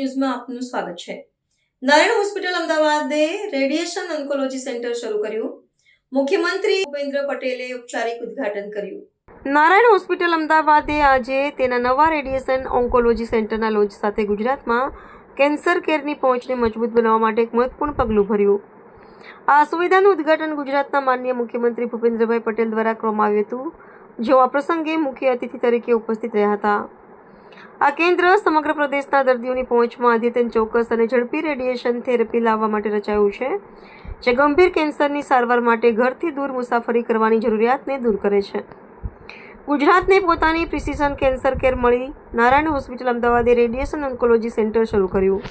ન્યૂઝમાં આપનું સ્વાગત છે। નારાયણ હોસ્પિટલ અમદાવાદે રેડિયેશન ઓન્કોલોજી સેન્ટર શરૂ કર્યું। મુખ્યમંત્રી ભૂપેન્દ્ર પટેલે ઔપચારિક ઉદ્ઘાટન કર્યું। નારાયણ હોસ્પિટલ અમદાવાદે આજે તેના નવા રેડિયેશન ઓન્કોલોજી સેન્ટરના લોન્ચ સાથે ગુજરાતમાં કેન્સર કેરની પહોંચને મજબૂત બનાવવા માટે એક મહત્વપૂર્ણ પગલું ભર્યું। આ સુવિધાનું ઉદ્ઘાટન ગુજરાતના માનનીય મુખ્યમંત્રી ભૂપેન્દ્રભાઈ પટેલ દ્વારા કરવામાં આવ્યું હતું, જેઓ આ પ્રસંગે મુખ્ય અતિથિ તરીકે ઉપસ્થિત રહ્યા હતા। આ કેન્દ્ર સમગ્ર પ્રદેશના દર્દીઓની પહોંચમાં અદ્યતન, ચોક્કસ અને ઝડપી રેડિયેશન થેરપી લાવવા માટે રચાયું છે, જે ગંભીર કેન્સરની સારવાર માટે ઘરથી દૂર મુસાફરી કરવાની જરૂરિયાતને દૂર કરે છે। ગુજરાતને પોતાની પ્રિસિઝન કેન્સર કેર મળી નારાયણ હોસ્પિટલ અમદાવાદે રેડિયેશન ઓન્કોલોજી સેન્ટર શરૂ કર્યું।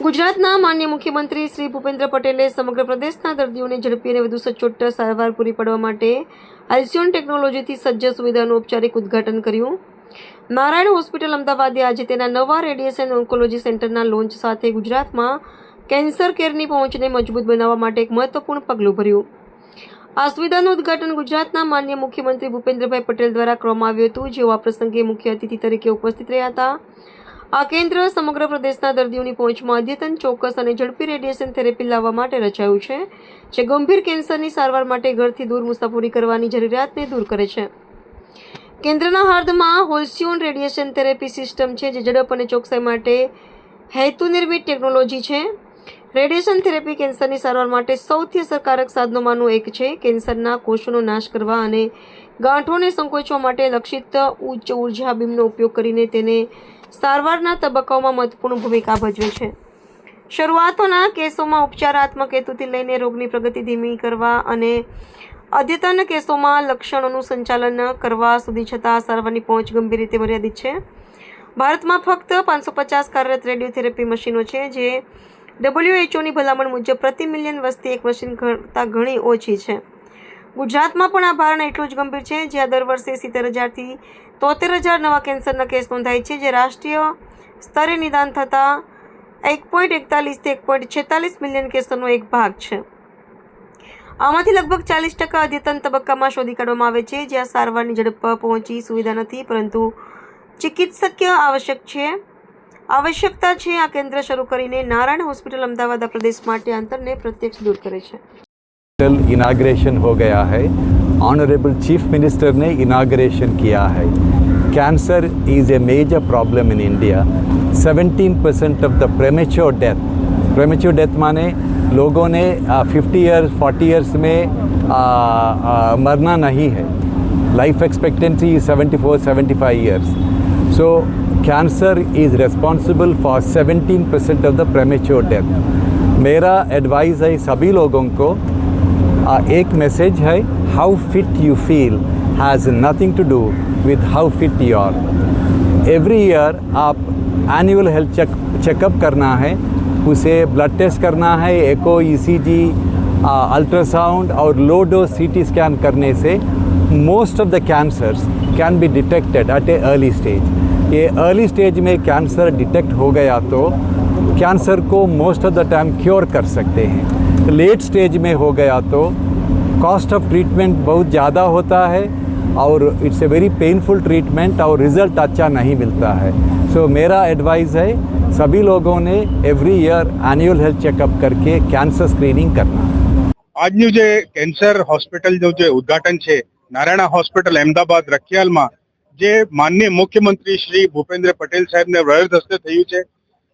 ગુજરાતના માનનીય મુખ્યમંત્રી શ્રી ભૂપેન્દ્ર પટેલે સમગ્ર પ્રદેશના દર્દીઓને ઝડપી અને વધુ સચોટ સારવાર પૂરી પાડવા માટે આલ્સિયોન ટેકનોલોજીથી સજ્જ સુવિધાનું ઔપચારિક ઉદ્ઘાટન કર્યું। નારાયણ હોસ્પિટલ અમદાવાદે આજે તેના નવા રેડિયેશન ઓન્કોલોજી સેન્ટરના લોન્ચ સાથે ગુજરાતમાં કેન્સર કેરની પહોંચને મજબૂત બનાવવા માટે એક મહત્વપૂર્ણ પગલું ભર્યું। આ સુવિધાનું ઉદ્ઘાટન ગુજરાતના માનનીય મુખ્યમંત્રી ભૂપેન્દ્રભાઈ પટેલ દ્વારા કરવામાં આવ્યું હતું, જેઓ આ પ્રસંગે મુખ્ય અતિથિ તરીકે ઉપસ્થિત રહ્યા હતા। આ કેન્દ્ર સમગ્ર પ્રદેશના દર્દીઓની પહોંચમાં અદ્યતન, ચોક્કસ અને ઝડપી રેડિયેશન થેરેપી લાવવા માટે રચાયું છે, જે ગંભીર કેન્સરની સારવાર માટે ઘરથી દૂર મુસાફરી કરવાની જરૂરિયાતને દૂર કરે છે। કેન્દ્રના હૃદયમાં હોલ્સ્યુન રેડિયેશન થેરેપી સિસ્ટમ છે, જે ઝડપ અને ચોકસાઈ માટે હેતુનિર્મિત ટેકનોલોજી છે। રેડિયેશન થેરેપી કેન્સરની સારવાર માટે સૌથી અસરકારક સાધનોમાંનું એક છે। કેન્સરના કોષોનો નાશ કરવા અને ગાંઠોને સંકોચવા માટે લક્ષિત ઉચ્ચ ઉર્જા બીમનો ઉપયોગ કરીને તેને સારવારના તબક્કાઓમાં મહત્વપૂર્ણ ભૂમિકા ભજવે છે। શરૂઆતના કેસોમાં ઉપચારાત્મક હેતુથી લઈને રોગની પ્રગતિ ધીમી કરવા અને અદ્યતન કેસોમાં લક્ષણોનું સંચાલન કરવા સુધી છતાં સારવારની પહોંચ ગંભીર રીતે મર્યાદિત છે। ભારતમાં ફક્ત 550 કાર્યરત રેડિયોથેરેપી મશીનો છે, જે WHOની ભલામણ મુજબ પ્રતિ મિલિયન વસ્તી એક મશીન કરતાં ઘણી ઓછી છે। ગુજરાતમાં પણ આ ભારણ એટલું જ ગંભીર છે, જ્યાં દર વર્ષે 70,000 થી 73,000 નવા કેન્સરના કેસ નોંધાય છે, જે રાષ્ટ્રીય સ્તરે નિદાન થતા 1.41 થી 1.46 મિલિયન કેસોનો એક ભાગ છે। આમાંથી લગભગ 40% અદ્યતન તબક્કામાં શોધી કાઢવામાં આવે છે, જ્યાં સારવારની ઝડપ પહોંચી સુવિધા નથી, પરંતુ ચિકિત્સકીય આવશ્યકતા છે। આ કેન્દ્ર શરૂ કરીને નારાયણ હોસ્પિટલ અમદાવાદ આ પ્રદેશ માટે અંતરને પ્રત્યક્ષ દૂર કરે છે। इनाग्रेशन हो गया है। ऑनरेबल चीफ मिनिस्टर ने इनाग्रेशन किया है। Cancer is a major problem in India. 17% of the premature death माने लोगों ने 50 ईयर्स 40 ईयर्स में मरना नहीं है। Life expectancy is 74-75 years. So cancer is responsible for 17% of the premature death. मेरा एडवाइस है सभी लोगों को, एक मैसेज है, how fit you feel has nothing to do with how fit you are. Every year आप एनुअल हेल्थ चेकअप करना है, उसे ब्लड टेस्ट करना है, एको ECG, अल्ट्रासाउंड और लो डोज CT स्कैन करने से most of the cancers can be detected at a early stage. ये अर्ली स्टेज में कैंसर डिटेक्ट हो गया तो कैंसर को most of the time cure कर सकते हैं। लेट स्टेज में हो गया तो कॉस्ट ऑफ ट्रीटमेंट बहुत ज़्यादा होता है और it's a very painful treatment और रिज़ल्ट अच्छा नहीं मिलता है। सो मेरा एडवाइस है सभी लोगों ने every year annual health checkup करके कैंसर स्क्रीनिंग करना। આજનું જે કેન્સર હોસ્પિટલનું જે ઉદ્ઘાટન છે નારાયણ હોસ્પિટલ અમદાવાદ રખિયાલમાં, જે માનનીય મુખ્યમંત્રી શ્રી ભૂપેન્દ્ર પટેલ સાહેબને વરદ હસ્તે થયું છે।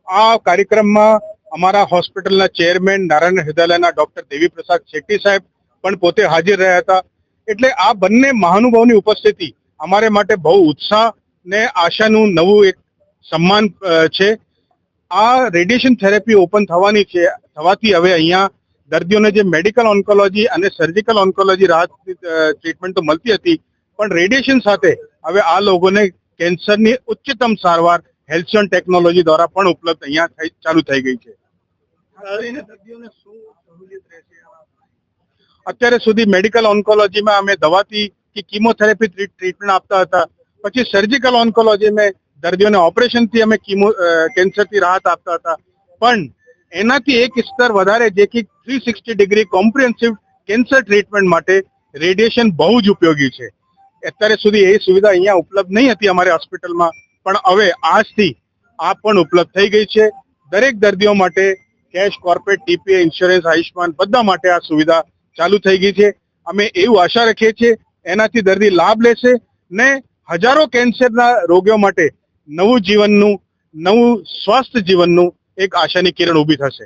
આ કાર્યક્રમમાં અમારા હોસ્પિટલના ચેરમેન નારાયણ હૃદયાલયના ડોક્ટર દેવી પ્રસાદ શેટ્ટી સાહેબ પણ પોતે હાજર રહ્યા હતા। એટલે આ બંને મહાનુભાવોની ઉપસ્થિતિ અમારે માટે બહુ ઉત્સાહ ને આશાનું નવું એક સન્માન છે। આ રેડિયેશન થેરેપી ઓપન થવાથી હવે અહીંયા દર્દીઓને જે મેડિકલ ઓન્કોલોજી અને સર્જિકલ ઓન્કોલોજી રાહત ટ્રીટમેન્ટ તો મળતી હતી, પણ રેડિયેશન સાથે હવે આ લોકોને કેન્સરની ઉચ્ચતમ સારવાર હેલ્થિયન ટેકનોલોજી દ્વારા પણ ઉપલબ્ધ અહીંયા ચાલુ થઈ ગઈ છે। અત્યારે સુધી મેડિકલ ઓન્કોલોજીમાં અમે દવાથી કે કીમોથેરાપી ટ્રીટમેન્ટ આપતા હતા, પછી સર્જિકલ ઓન્કોલોજીમાં દર્દીઓને ઓપરેશનથી અમે કેન્સરથી રાહત આપતા હતા, પણ એનાથી એક સ્તર વધારે જે કે 360 ડિગ્રી કોમ્પ્રિહેન્સિવ કેન્સર ટ્રીટમેન્ટ માટે રેડિયેશન બહુ જ ઉપયોગી છે। અત્યારે સુધી એ સુવિધા અહીંયા ઉપલબ્ધ નહીં હતી અમારી હોસ્પિટલમાં, પણ હવે આજથી આ પણ ઉપલબ્ધ થઈ ગઈ છે. દરેક દર્દીઓ માટે cash, corporate, TPA, insurance, Ayushman બધા માટે આ સુવિધા ચાલુ થઈ ગઈ છે. અમે એવું આશા રાખીએ છીએ એનાથી દર્દી લાભ લેશે ને હજારો કેન્સરના રોગીઓ માટે નવું સ્વસ્થ જીવનનું એક આશાની કિરણ ઊભી થશે.